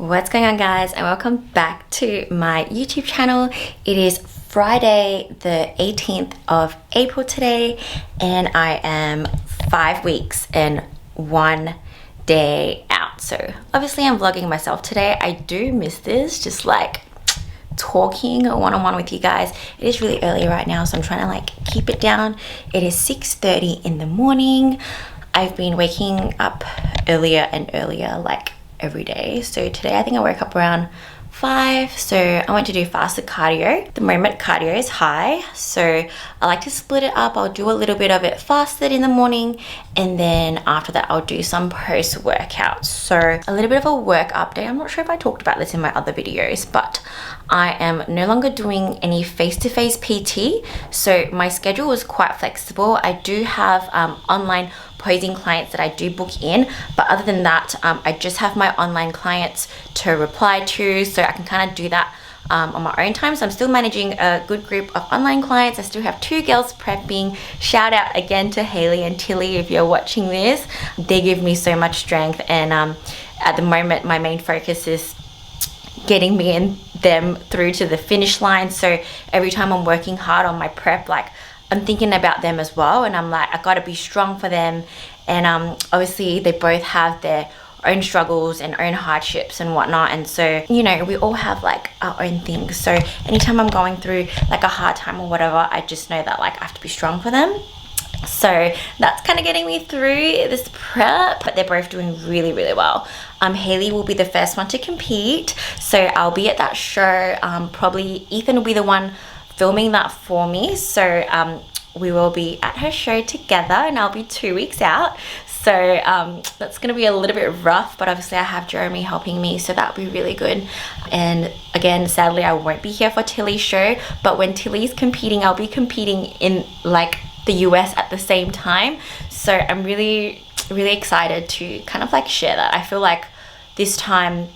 What's going on, guys, and welcome back to my YouTube channel. It is Friday the 18th of April today, and I am 5 weeks and 1 day out. So obviously I'm vlogging myself today. I do miss this, just like talking one-on-one with you guys. It is really early right now, so I'm trying to like keep it down. It is 6:30 in the morning. I've been waking up earlier and earlier, like every day. So today I think I woke up around 5, so I went to do fasted cardio. At the moment cardio is high, so I like to split it up. I'll do a little bit of it fasted in the morning, and then after that I'll do some post-workout. So a little bit of a work update. I'm not sure if I talked about this in my other videos, but I am no longer doing any face-to-face PT, so my schedule is quite flexible. I do have online posing clients that I do book in, but other than that I just have my online clients to reply to, so I can kind of do that on my own time. So I'm still managing a good group of online clients. I still have 2 girls prepping. Shout out again to Haley and Tilly if you're watching this. They give me so much strength, and at the moment my main focus is getting me and them through to the finish line. So every time I'm working hard on my prep, like I'm thinking about them as well, and I'm like, I gotta be strong for them. And obviously they both have their own struggles and own hardships and whatnot, and so, you know, we all have like our own things. So anytime I'm going through like a hard time or whatever, I just know that like I have to be strong for them. So that's kind of getting me through this prep, but they're both doing really well. Haley will be the first one to compete, so I'll be at that show. Probably Ethan will be the one filming that for me, so we will be at her show together, and I'll be 2 weeks out. So that's gonna be a little bit rough, but obviously I have Jeremy helping me, so that'll be really good. And again, sadly I won't be here for Tilly's show, but when Tilly's competing, I'll be competing in like the US at the same time. So I'm really excited to kind of like share that. I feel like this time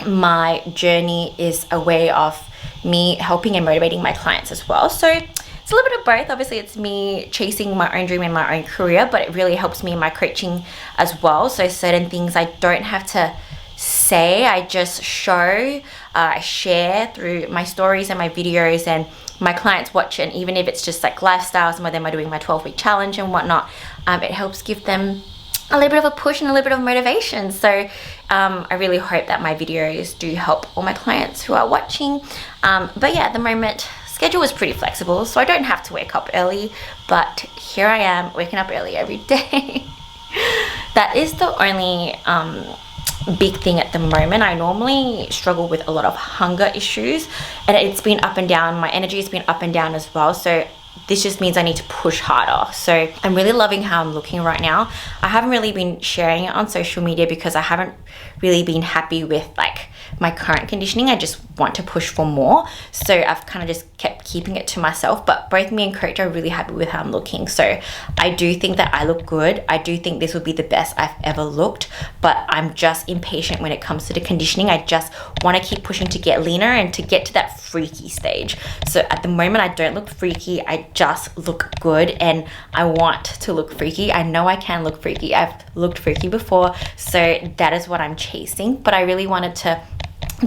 my journey is a way of me helping and motivating my clients as well. So it's a little bit of both. Obviously it's me chasing my own dream and my own career, but it really helps me in my coaching as well. So certain things I don't have to say, I just show, I share through my stories and my videos, and my clients watch. And even if it's just like lifestyle, some of them are doing my 12-week challenge and whatnot, it helps give them a little bit of a push and a little bit of motivation. So I really hope that my videos do help all my clients who are watching. But yeah, at the moment schedule is pretty flexible, so I don't have to wake up early, but here I am waking up early every day. That is the only big thing at the moment. I normally struggle with a lot of hunger issues, and it's been up and down. My energy has been up and down as well, so this just means I need to push harder. So I'm really loving how I'm looking right now. I haven't really been sharing it on social media because I haven't really been happy with like my current conditioning. I just want to push for more, so I've kind of just kept keeping it to myself. But both me and coach are really happy with how I'm looking, so I do think that I look good. I do think this will be the best I've ever looked, but I'm just impatient when it comes to the conditioning. I just want to keep pushing to get leaner and to get to that freaky stage. So at the moment I don't look freaky, I just look good, and I want to look freaky. I know I can look freaky. I've looked freaky before, so that is what I'm chasing. But I really wanted to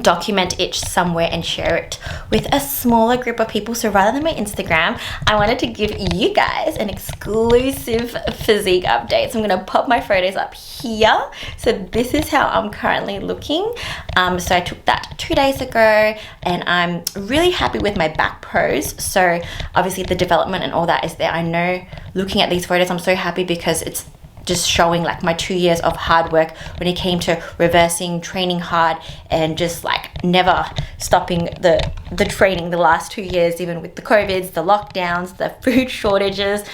document it somewhere and share it with a smaller group of people. So rather than my Instagram, I wanted to give you guys an exclusive physique update. So I'm going to pop my photos up here. So this is how I'm currently looking. So I took that 2 days ago, and I'm really happy with my back pose. So obviously the development and all that is there. I know looking at these photos, I'm so happy because it's just showing like my 2 years of hard work when it came to reversing, training hard, and just like never stopping the training the last 2 years, even with the COVIDs, the lockdowns, the food shortages.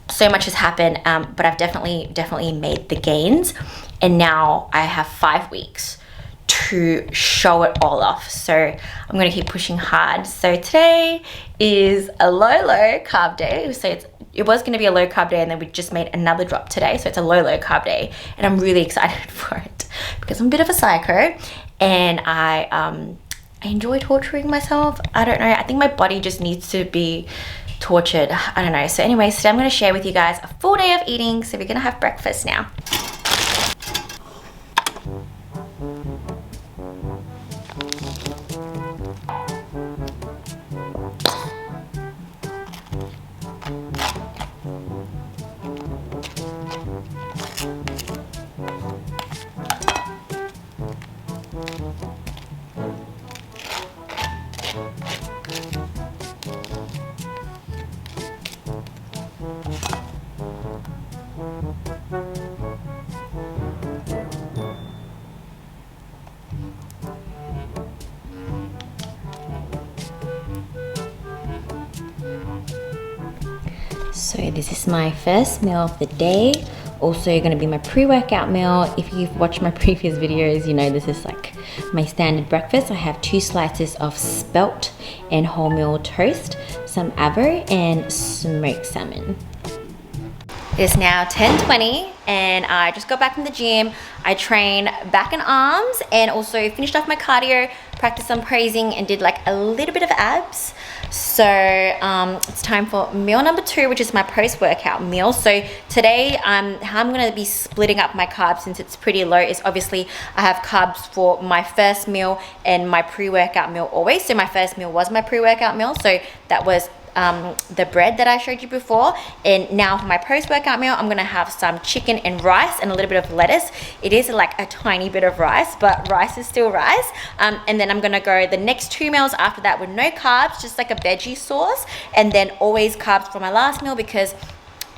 So much has happened, but I've definitely made the gains, and now I have 5 weeks to show it all off. So I'm going to keep pushing hard. So today is a low carb day. So it was going to be a low carb day, and then we just made another drop today, so it's a low carb day, and I'm really excited for it because I'm a bit of a psycho, and I enjoy torturing myself. I don't know, I think my body just needs to be tortured. I don't know. So anyways, today I'm going to share with you guys a full day of eating. So we're going to have breakfast now. So this is my first meal of the day. Also gonna be my pre-workout meal. If you've watched my previous videos, you know this is like my standard breakfast. I have 2 slices of spelt and wholemeal toast, some avo, and smoked salmon. It's now 10:20 and I just got back from the gym. I trained back and arms and also finished off my cardio, practiced some praising and did like a little bit of abs. So it's time for meal number 2, which is my post-workout meal. So today how I'm going to be splitting up my carbs since it's pretty low is obviously I have carbs for my first meal and my pre-workout meal always. So my first meal was my pre-workout meal, so that was the bread that I showed you before. And now for my post-workout meal, I'm gonna have some chicken and rice and a little bit of lettuce. It is like a tiny bit of rice, but rice is still rice. And then I'm gonna go the next 2 meals after that with no carbs, just like a veggie sauce, and then always carbs for my last meal, because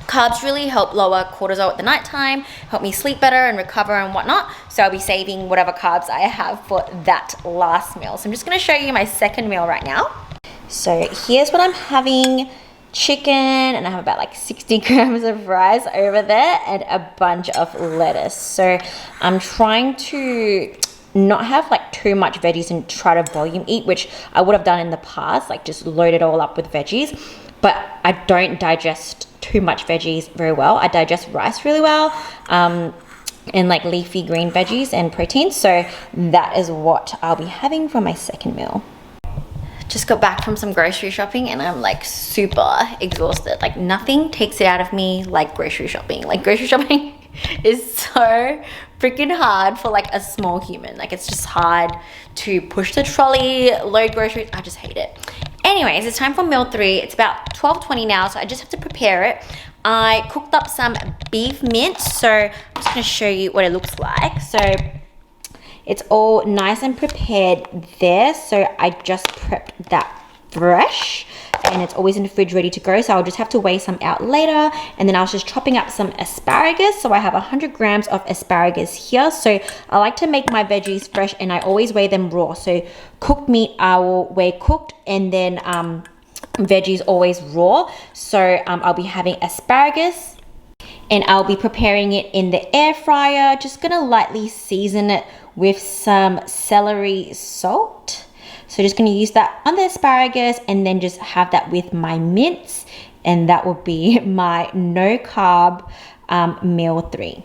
carbs really help lower cortisol at the nighttime, help me sleep better and recover and whatnot. So I'll be saving whatever carbs I have for that last meal. So I'm just gonna show you my second meal right now. So here's what I'm having: chicken, and I have about like 60 grams of rice over there and a bunch of lettuce. So I'm trying to not have like too much veggies and try to volume eat, which I would have done in the past, like just load it all up with veggies. But I don't digest too much veggies very well. I digest rice really well, and like leafy green veggies and protein. So that is what I'll be having for my second meal. Just got back from some grocery shopping and I'm like super exhausted. Like nothing takes it out of me like grocery shopping. Like grocery shopping is so freaking hard for like a small human. Like it's just hard to push the trolley, load groceries. I just hate it. Anyways, it's time for meal 3. It's about 12:20 now, so I just have to prepare it. I cooked up some beef mince, so I'm just gonna show you what it looks like. So it's all nice and prepared there. So I just prepped that fresh and it's always in the fridge ready to go. So I'll just have to weigh some out later. And then I was just chopping up some asparagus. So I have 100 grams of asparagus here. So I like to make my veggies fresh and I always weigh them raw. So cooked meat I will weigh cooked, and then veggies always raw. So I'll be having asparagus and I'll be preparing it in the air fryer. Just gonna lightly season it with some celery salt. So just gonna use that on the asparagus and then just have that with my mince, and that will be my no carb meal 3.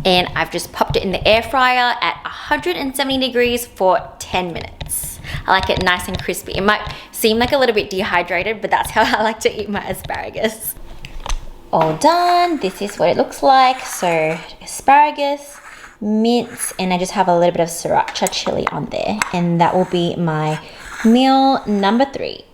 And I've just popped it in the air fryer at 170 degrees for 10 minutes. I like it nice and crispy. It might seem like a little bit dehydrated, but that's how I like to eat my asparagus. All done. This is what it looks like. So asparagus, mince, and I just have a little bit of sriracha chili on there, and that will be my meal number 3.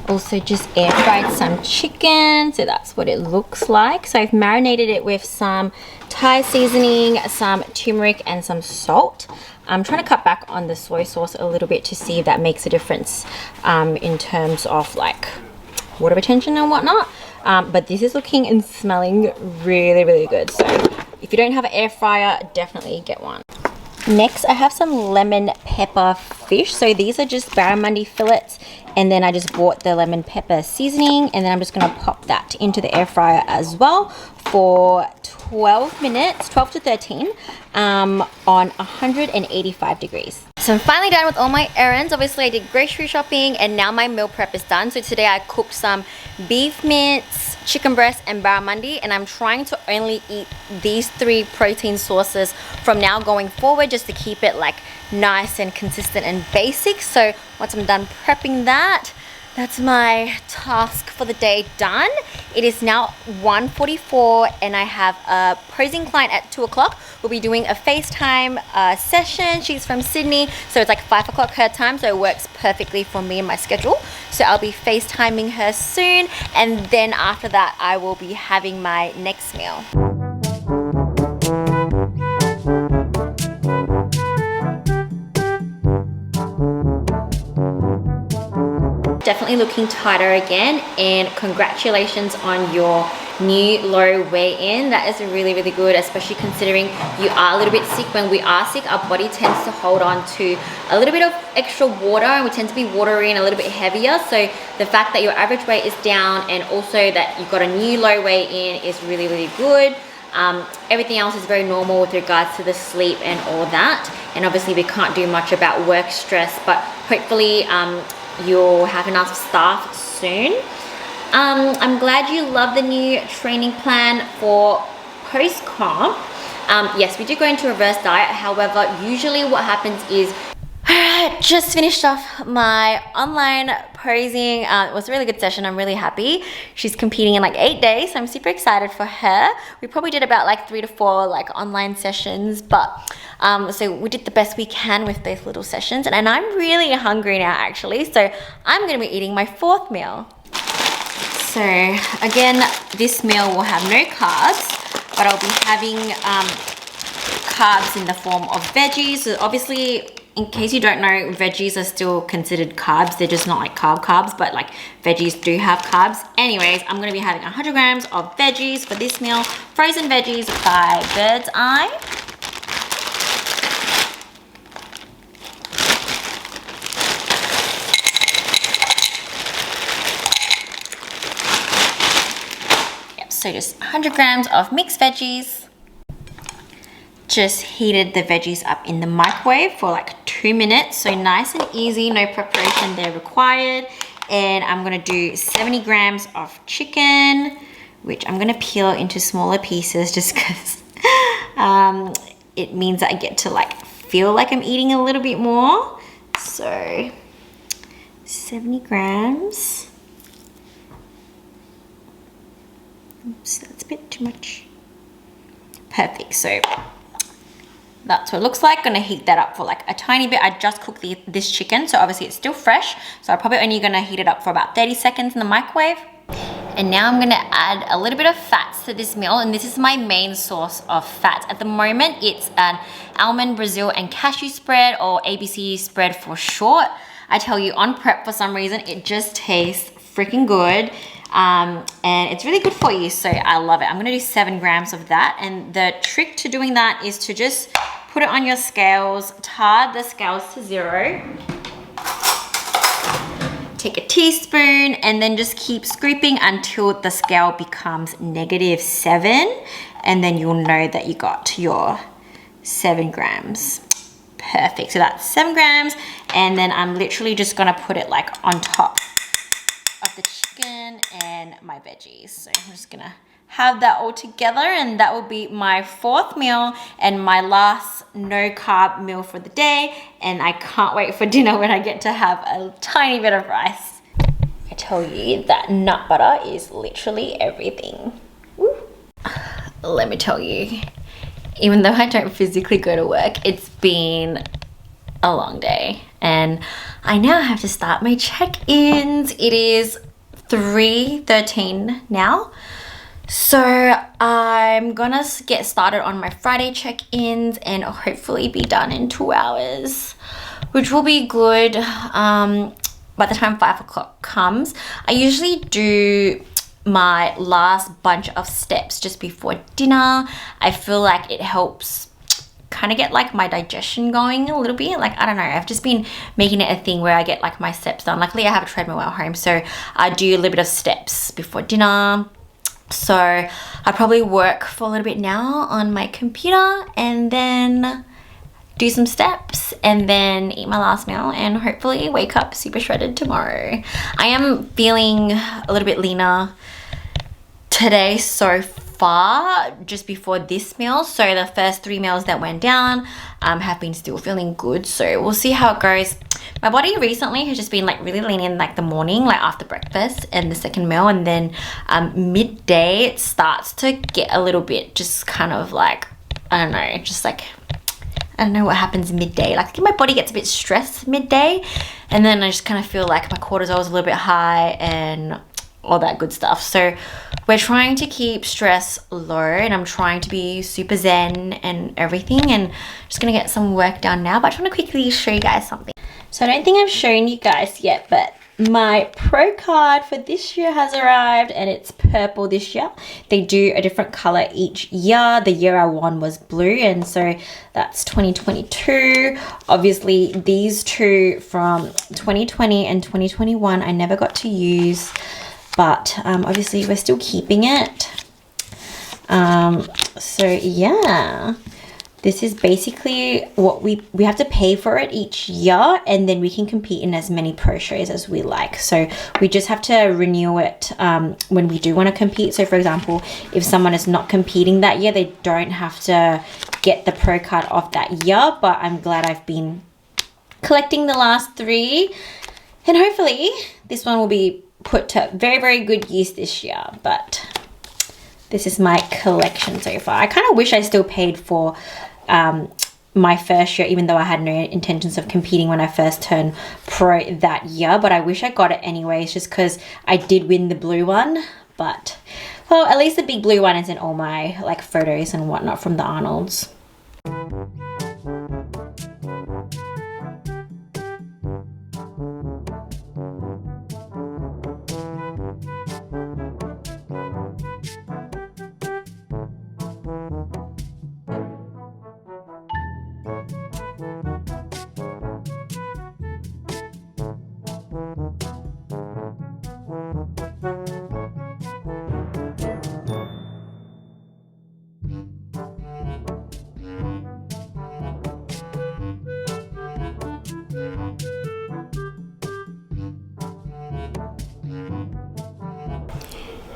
Also just air fried some chicken, so that's what it looks like. So I've marinated it with some Thai seasoning, some turmeric and some salt. I'm trying to cut back on the soy sauce a little bit to see if that makes a difference in terms of like water retention and whatnot. But this is looking and smelling really, really good. So if you don't have an air fryer, definitely get one. Next, I have some lemon pepper fish. So these are just barramundi fillets, and then I just bought the lemon pepper seasoning, and then I'm just gonna pop that into the air fryer as well for 12 minutes, 12 to 13, on 185 degrees. So I'm finally done with all my errands. Obviously I did grocery shopping and now my meal prep is done. So today I cooked some beef mince, chicken breast and barramundi, and I'm trying to only eat these 3 protein sources from now going forward, just to keep it like nice and consistent and basic. So once I'm done prepping that, that's my task for the day done. It is now 1:44 and I have a posing client at 2 o'clock. We'll be doing a FaceTime session. She's from Sydney, so it's like 5 o'clock her time, so it works perfectly for me and my schedule. So I'll be FaceTiming her soon, and then after that I will be having my next meal. definitely looking tighter again, and congratulations on your new low weigh-in. That is really, really good, especially considering you are a little bit sick. When we are sick, our body tends to hold on to a little bit of extra water, and we tend to be watery and a little bit heavier. So the fact that your average weight is down and also that you've got a new low weigh-in is really, really good. Everything else is very normal with regards to the sleep and all that, and obviously we can't do much about work stress, but hopefully you'll have enough staff soon. I'm glad you love the new training plan for post-comp. Yes, we do go into reverse diet. However, usually what happens is, just finished off my online posing. It was a really good session. I'm really happy. She's competing in like 8 days, so I'm super excited for her. We probably did about like 3 to 4 like online sessions, but so we did the best we can with those little sessions, and I'm really hungry now actually, so I'm gonna be eating my 4th meal. So again, this meal will have no carbs, but I'll be having carbs in the form of veggies. So obviously, in case you don't know, veggies are still considered carbs. They're just not like carbs, but like veggies do have carbs. Anyways, I'm gonna be having 100 grams of veggies for this meal. Frozen veggies by Bird's Eye. Yep, so just 100 grams of mixed veggies. Just heated the veggies up in the microwave for like 2 minutes, so nice and easy, no preparation there required. And I'm gonna do 70 grams of chicken, which I'm gonna peel into smaller pieces just because it means that I get to like feel like I'm eating a little bit more. So 70 grams. Oops, that's a bit too much. Perfect. So that's what it looks like. Gonna heat that up for like a tiny bit. I just cooked this chicken, so obviously it's still fresh. So I'm probably only gonna heat it up for about 30 seconds in the microwave. And now I'm gonna add a little bit of fats to this meal, and this is my main source of fat. At the moment, it's an almond, Brazil, and cashew spread, or ABC spread for short. I tell you, on prep, for some reason, it just tastes freaking good. And it's really good for you, so I love it. I'm gonna do 7 grams of that, and the trick to doing that is to just put it on your scales, tar the scales to 0, take a teaspoon, and then just keep scooping until the scale becomes -7, and then you'll know that you got your 7 grams. Perfect, so that's 7 grams, and then I'm literally just gonna put it like on top of the chicken and my veggies. So I'm just gonna have that all together, and that will be my 4th meal and my last no carb meal for the day. And I can't wait for dinner when I get to have a tiny bit of rice. I tell you, that nut butter is literally everything. Woo. Let me tell you, even though I don't physically go to work, it's been a long day, and I now have to start my check-ins. It is 3:13 now, so I'm gonna get started on my Friday check-ins and hopefully be done in 2 hours, which will be good. By the time 5 o'clock comes, I usually do my last bunch of steps just before dinner. I feel like it helps kind of get like my digestion going a little bit. Like, I don't know, I've just been making it a thing where I get like my steps done. Luckily I have a treadmill at home, so I do a little bit of steps before dinner. So I probably work for a little bit now on my computer, and then do some steps, and then eat my last meal, and hopefully wake up super shredded tomorrow. I am feeling a little bit leaner today so far, just before this meal. So the first 3 meals that went down have been still feeling good, so we'll see how it goes. My body recently has just been like really lean in like the morning, like after breakfast and the second meal, and then midday it starts to get a little bit just kind of like, I don't know, just like, I don't know what happens midday. Like, I think my body gets a bit stressed midday, and then I just kind of feel like my cortisol is a little bit high and all that good stuff. So we're trying to keep stress low, and I'm trying to be super zen and everything, and just gonna get some work done now. But I just want to quickly show you guys something. So I don't think I've shown you guys yet, but my pro card for this year has arrived, and it's purple this year. They do a different color each year. The year I won was blue, and so that's 2022. Obviously these two from 2020 and 2021 I never got to use, but obviously we're still keeping it. So yeah, this is basically what we have to pay for it each year, and then we can compete in as many pro shows as we like. So we just have to renew it when we do want to compete. So for example, if someone is not competing that year, they don't have to get the pro card off that year. But I'm glad I've been collecting the last 3, and hopefully this one will be put to very, very good use this year. But this is my collection so far. I kind of wish I still paid for my first year, even though I had no intentions of competing when I first turned pro that year, but I wish I got it anyways, just because I did win the blue one. But well, at least the big blue one is in all my like photos and whatnot from the Arnolds.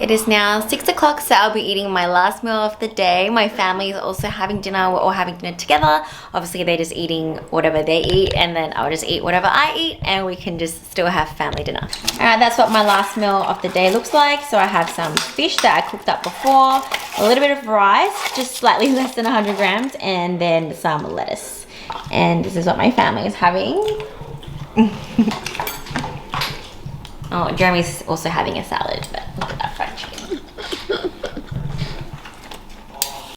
It is now 6 o'clock, so I'll be eating my last meal of the day. My family is also having dinner. We're all having dinner together. Obviously, they're just eating whatever they eat, and then I'll just eat whatever I eat, and we can just still have family dinner. Alright, that's what my last meal of the day looks like. So I have some fish that I cooked up before, a little bit of rice, just slightly less than 100 grams, and then some lettuce. And this is what my family is having. Oh, Jeremy's also having a salad, but look at that fried chicken.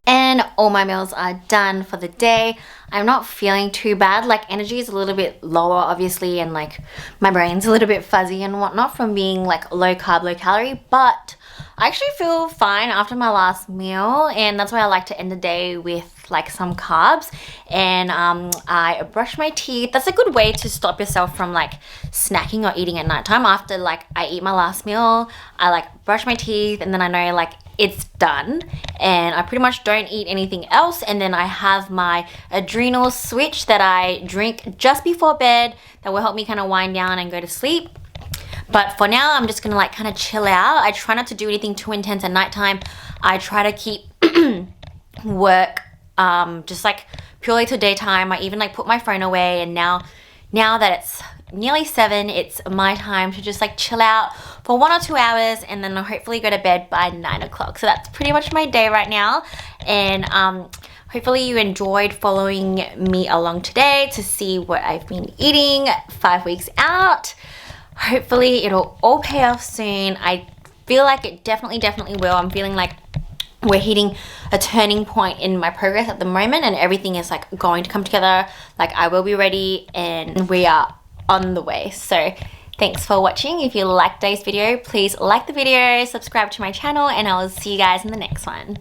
And all my meals are done for the day. I'm not feeling too bad. Like, energy is a little bit lower, obviously, and like my brain's a little bit fuzzy and whatnot from being like low carb, low calorie, but I actually feel fine after my last meal, and that's why I like to end the day with like some carbs. And I brush my teeth. That's a good way to stop yourself from like snacking or eating at nighttime. After like I eat my last meal, I like brush my teeth, and then I know like it's done, and I pretty much don't eat anything else. And then I have my adrenal switch that I drink just before bed that will help me kind of wind down and go to sleep. But for now, I'm just gonna like kind of chill out. I try not to do anything too intense at nighttime. I try to keep work just like purely to daytime. I even like put my phone away, and now that it's nearly 7, it's my time to just like chill out for 1 or 2 hours, and then I'll hopefully go to bed by 9 o'clock. So that's pretty much my day right now. And hopefully you enjoyed following me along today to see what I've been eating 5 weeks out. Hopefully it'll all pay off soon. I feel like it definitely will. I'm feeling like we're hitting a turning point in my progress at the moment, and everything is like going to come together. Like, I will be ready, and we are on the way. So thanks for watching. If you liked today's video, please like the video, subscribe to my channel, and I will see you guys in the next one.